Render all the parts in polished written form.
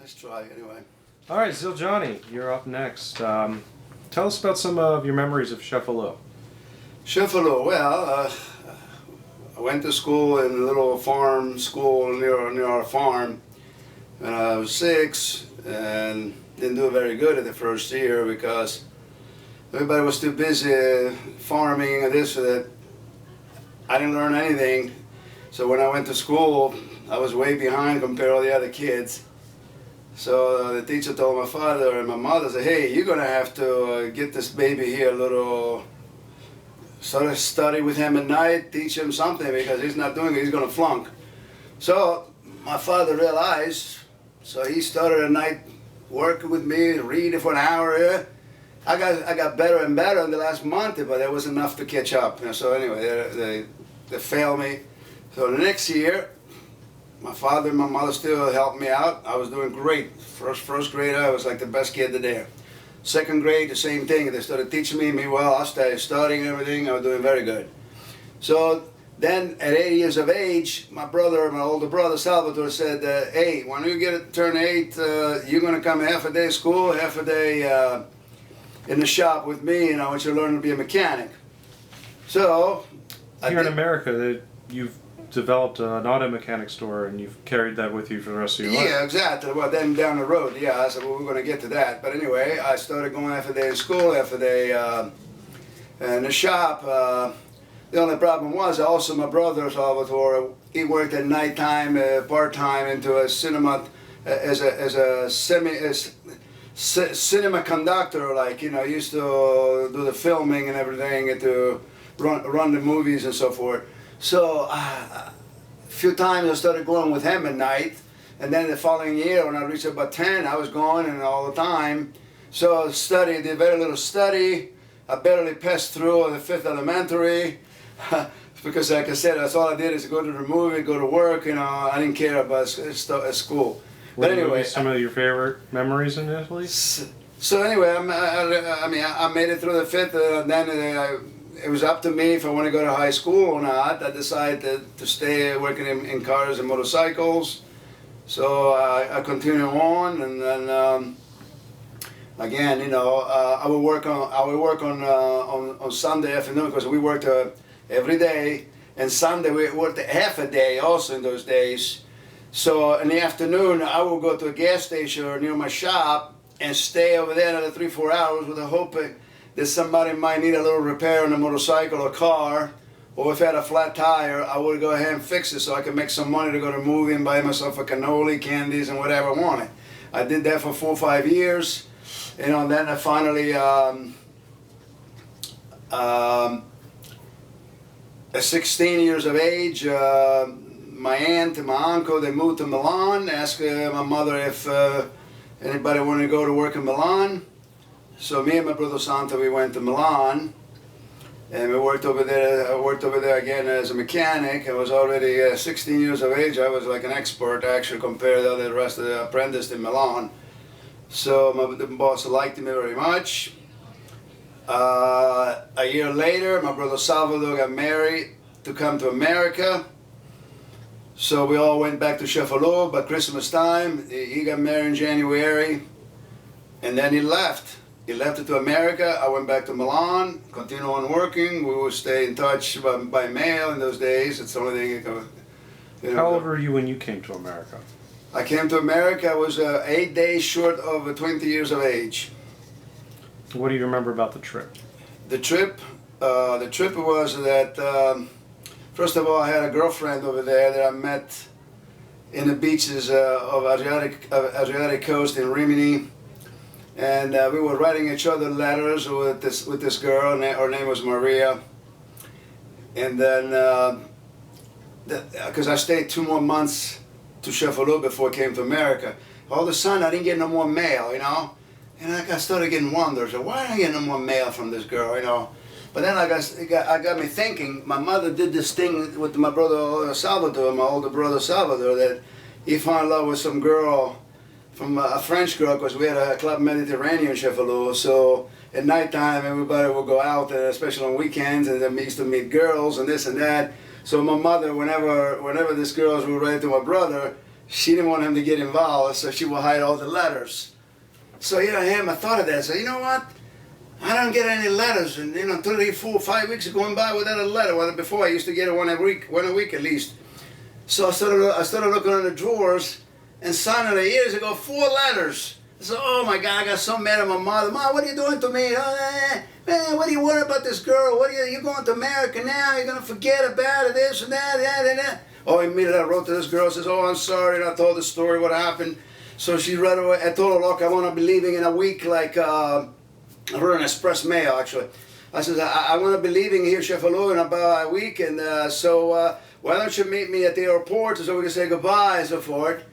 Let's try anyway. All right, Ziljani, you're up next. Tell us about some of your memories of Sheffield. Sheffield, well, I went to school in a little farm school near our farm when I was 6, and didn't do very good at the first year because everybody was too busy farming and this and that. I didn't learn anything, so when I went to school, I was way behind compared to all the other kids. So the teacher told my father and my mother, said, hey, you're going to have to get this baby here a little, sort of study with him at night, teach him something, because he's not doing it, he's going to flunk. So my father realized, so he started at night working with me, reading for an hour here. I got better and better in the last month, but there was enough to catch up. So anyway, they failed me. So the next year, my father and my mother still helped me out. I was doing great. First grade, I was like the best kid there. Second grade, the same thing. They started teaching me well. I started studying and everything. I was doing very good. So then at 8 years of age, my older brother Salvatore said, hey, when you turn 8, you're going to come half a day to school, half a day in the shop with me, and I want you to learn to be a mechanic. So Here in America, you've developed an auto mechanic store, and you've carried that with you for the rest of your life. Yeah, exactly. Well, then down the road, yeah, I said, well, we're going to get to that. But anyway, I started going half a day in school, half a day in the shop. The only problem was also my brother Salvatore, he worked at nighttime, part-time into a cinema, as a cinema conductor, like, you know, used to do the filming and everything, and to run the movies and so forth. So a few times I started going with him at night, and then the following year when I reached about 10, I was going and all the time. So did very little study. I barely passed through the 5th elementary because, like I said, that's all I did is go to the movie, go to work. You know, I didn't care about school. But anyway, some of your favorite memories in Italy? So anyway, I made it through the 5th, and then it was up to me if I want to go to high school or not. I decided to stay working in cars and motorcycles. So I continued on, and then again, you know, I would work on Sunday afternoon because we worked every day, and Sunday we worked half a day also in those days. So in the afternoon, I would go to a gas station near my shop and stay over there another 3-4 hours with the hope that somebody might need a little repair on a motorcycle or car, or if I had a flat tire, I would go ahead and fix it so I could make some money to go to a movie and buy myself a cannoli, candies, and whatever I wanted. I did that for 4 or 5 years, you know, and then I finally, at 16 years of age, my aunt and my uncle, they moved to Milan, asked my mother if anybody wanted to go to work in Milan. So me and my brother Santa, we went to Milan, and we worked over there. I worked over there again as a mechanic. I was already 16 years of age. I was like an expert actually compared to the rest of the apprentices in Milan. So the boss liked me very much. A year later, my brother Salvador got married to come to America. So we all went back to Sheffield by Christmas time. He got married in January, and then he left. He left it to America. I went back to Milan, continued on working. We would stay in touch by mail in those days. It's the only thing you can, you know. How old were you when you came to America? I came to America. I was 8 days short of 20 years of age. What do you remember about the trip? The trip was that, first of all, I had a girlfriend over there that I met in the beaches of Adriatic coast in Rimini. And we were writing each other letters with this girl, and her name was Maria. And then, because I stayed 2 more months to Sheffield before I came to America, all of a sudden I didn't get no more mail, you know. And I started getting wonders, why didn't I get no more mail from this girl, you know. But then it got me thinking. My mother did this thing with my brother Salvador, my older brother Salvador, that he fell in love with some girl, from a French girl, because we had a Club Mediterranean in Sheffield. So at nighttime, everybody would go out, especially on weekends, and then we used to meet girls and this and that. So my mother, whenever these girls were related to my brother, she didn't want him to get involved, so she would hide all the letters. So here I am, I thought of that. So you know what? I don't get any letters, and 3, 4, 5 weeks are going by without a letter. Well, before I used to get it one a week at least. So I started looking in the drawers, and suddenly years ago, 4 letters. So oh my God, I got so mad at my mother. Mom, what are you doing to me? Man, what do you worry about this girl? You're going to America now? You're gonna forget about it, this and that. Oh, immediately I wrote to this girl, says, oh, I'm sorry, and I told the story, what happened. So she read away. I told her, look, I want to be leaving in a week, like, I wrote an express mail, actually. I said, I want to be leaving here, Cefalù, in about a week, and so why don't you meet me at the airport so we can say goodbye and so forth.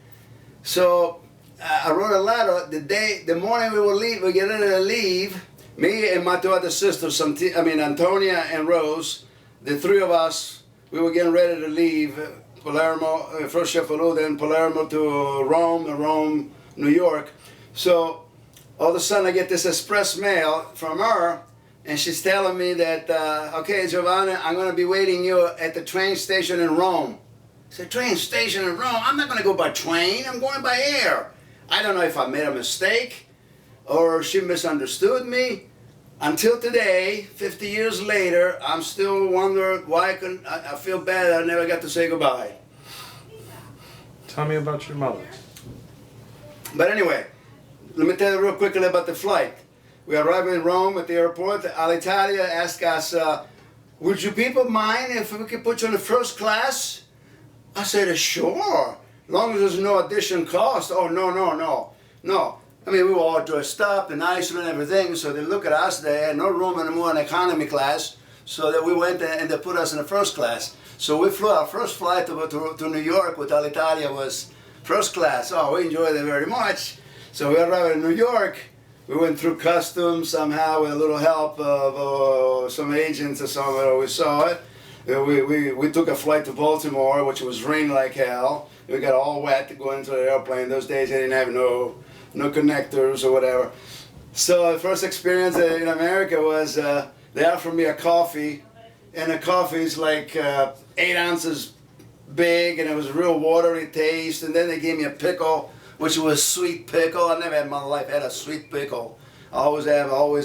So I wrote a letter. The morning we will leave, we get ready to leave, me and my 2 other sisters, Antonia and Rose, the 3 of us, we were getting ready to leave Palermo, first Cefalù, then Palermo to Rome, and Rome, New York. So all of a sudden I get this express mail from her, and she's telling me that, okay, Giovanni, I'm going to be waiting you at the train station in Rome. I said, train station in Rome? I'm not going to go by train, I'm going by air. I don't know if I made a mistake or she misunderstood me. Until today, 50 years later, I'm still wondering why I feel bad I never got to say goodbye. Tell me about your mother. But anyway, let me tell you real quickly about the flight. We arrived in Rome at the airport. Alitalia asked us, would you people mind if we could put you in the first class? I said, sure, as long as there's no additional cost. Oh, no. I mean, we were all dressed up and nice and everything, so they look at us, they had no room anymore in economy class, so that we went and they put us in the first class. So we flew, our first flight to New York with Alitalia was first class. Oh, we enjoyed it very much. So we arrived in New York. We went through customs somehow with a little help of some agents or somewhere. We saw it. We took a flight to Baltimore, which was raining like hell. We got all wet to go into the airplane. Those days they didn't have no connectors or whatever. So the first experience in America was they offered me a coffee, and the coffee is like 8 ounces big, and it was a real watery taste. And then they gave me a pickle, which was sweet pickle. I never had in my life had a sweet pickle. I always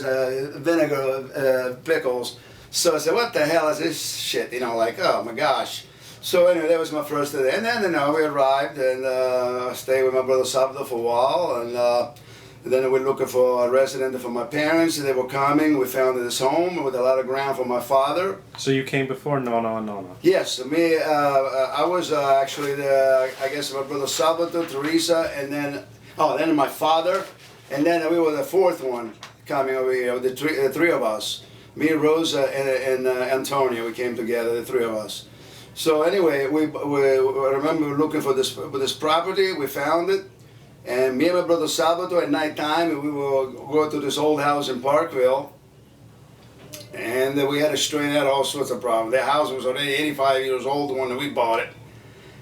vinegar pickles. So I said, what the hell is this shit? Like, oh my gosh. So anyway, that was my first day. And then we arrived and stayed with my brother Salvador for a while. And then we were looking for a resident for my parents. They were coming. We found this home with a lot of ground for my father. So you came before Nonna and Nonna? Yes, I was actually I guess my brother Salvador, Teresa, and then my father. And then we were the 4th one coming over here, the 3 of us. Me, Rosa, and Antonia, we came together, the 3 of us. So anyway, I remember we were looking for this property. We found it, and me and my brother Salvador at nighttime, we would go to this old house in Parkville, and we had to straighten out all sorts of problems. The house was already 85 years old when we bought it,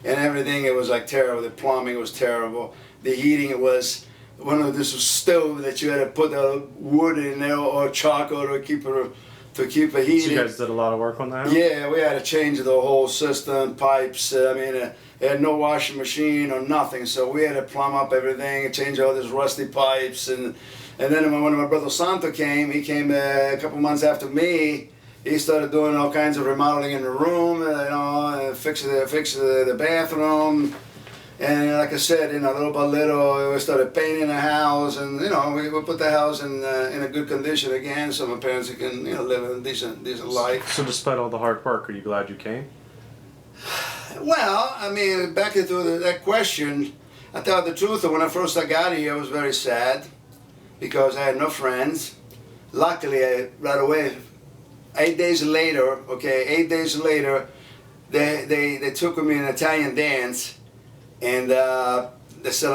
and everything, it was like terrible. The plumbing was terrible. The heating, it was one of this stove that you had to put wood in there or charcoal to keep it heated. So you guys did a lot of work on that? Yeah, we had to change the whole system, pipes. It had no washing machine or nothing, so we had to plumb up everything and change all these rusty pipes. And then when my brother Santo came, he came a couple months after me. He started doing all kinds of remodeling in the room, and fixing the bathroom. And like I said, little by little, we started painting the house, and we put the house in a good condition again, so my parents can live a decent life. So despite all the hard work, are you glad you came? Well, back into that question, I tell the truth. When I first got here, I was very sad because I had no friends. Luckily, right away, 8 days later, they took me in an Italian dance. And we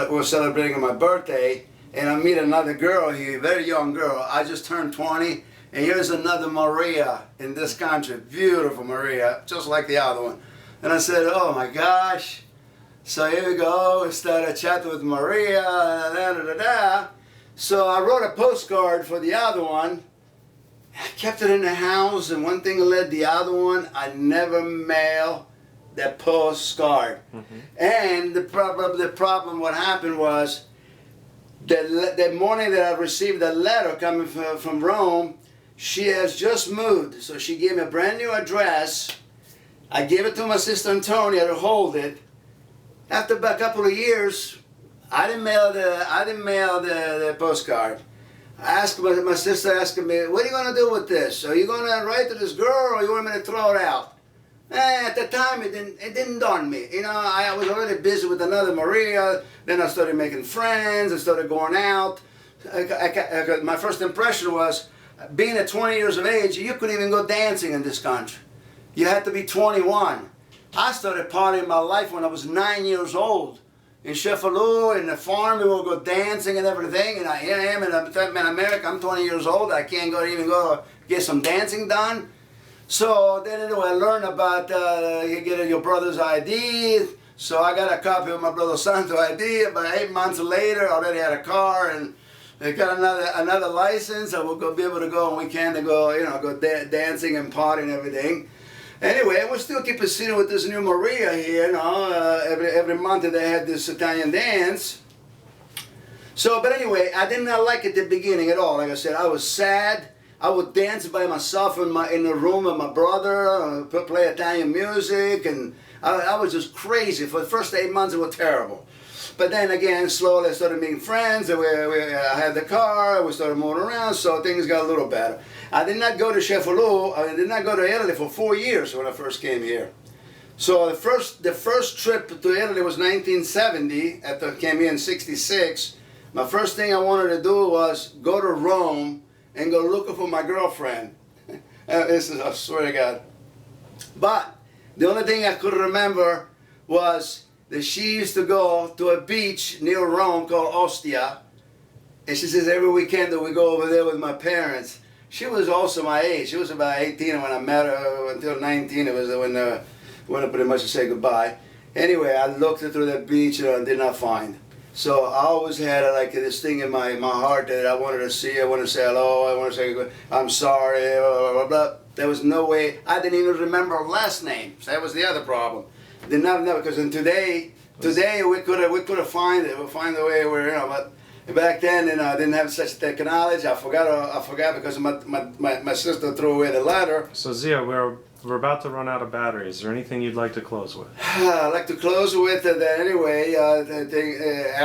were celebrating my birthday, and I meet another girl here, a very young girl. I just turned 20, and here's another Maria in this country, beautiful Maria, just like the other one. And I said, oh my gosh. So here we go, we started chatting with Maria, So I wrote a postcard for the other one. I kept it in the house, and one thing led the other one. I never mail that postcard. And the problem, what happened was, the morning that I received the letter coming from Rome, she has just moved, so she gave me a brand new address. I gave it to my sister Antonia to hold it. After about a couple of years, I didn't mail the postcard. My sister asked me, "What are you going to do with this? Are you going to write to this girl, or you want me to throw it out?" At the time, it didn't dawn me. You know, I was already busy with another Maria. Then I started making friends. I started going out. My first impression was, being at 20 years of age, you couldn't even go dancing in this country. You had to be 21. I started partying my life when I was 9 years old. In Sheffield, in the farm, we would go dancing and everything. And here I am in America. I'm 20 years old. I can't even go get some dancing done. So then anyway, I learned about you get your brother's ID. So I got a copy of my brother Santo ID. About 8 months later, I already had a car and I got another license. I will be able to go on weekend and go, go dancing and partying and everything. Anyway, we still keep proceeding with this new Maria here. Every month they had this Italian dance. So, but anyway, I did not like it at the beginning at all. Like I said, I was sad. I would dance by myself in the room with my brother, play Italian music, and I was just crazy. For the first 8 months, it was terrible. But then again, slowly I started making friends. I had the car. We started moving around, so things got a little better. I did not go to Sheffield. I did not go to Italy for 4 years when I first came here. So the first trip to Italy was 1970. After I came here in '66, my first thing I wanted to do was go to Rome and go looking for my girlfriend. This is, I swear to God. But the only thing I could remember was that she used to go to a beach near Rome called Ostia. And she says every weekend that we go over there with my parents. She was also my age. She was about 18 when I met her. Until 19, it was when I pretty much said goodbye. Anyway, I looked through that beach and I did not find. So I always had like this thing in my heart that I wanted to see. I wanted to say hello. I wanted to say I'm sorry. Blah, blah, blah. There was no way. I didn't even remember her last name. So that was the other problem. Did not know, because today we could have find it. We'll find a way where but back then I didn't have such technology. I forgot because my sister threw away the letter. So Zia, we're about to run out of battery. Is there anything you'd like to close with? I'd like to close with that anyway.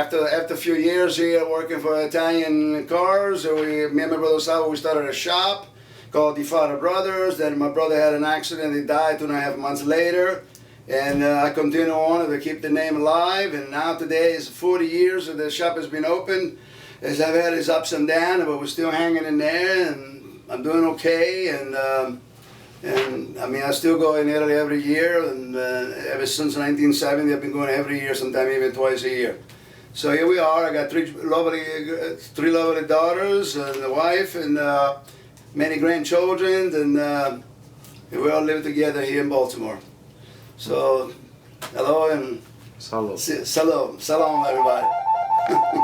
After a few years here working for Italian cars, me and my brother Salvo, we started a shop called Di Fara Brothers. Then my brother had an accident. He died 2.5 months later. And I continue on to keep the name alive. And now today is 40 years that the shop has been open. As I've had its ups and downs, but we're still hanging in there. And I'm doing okay. And I mean, I still go in Italy every year, and ever since 1970, I've been going every year, sometimes even twice a year. So here we are. I got three lovely daughters and a wife, and many grandchildren, and we all live together here in Baltimore. So, hello and Salud. salam, everybody.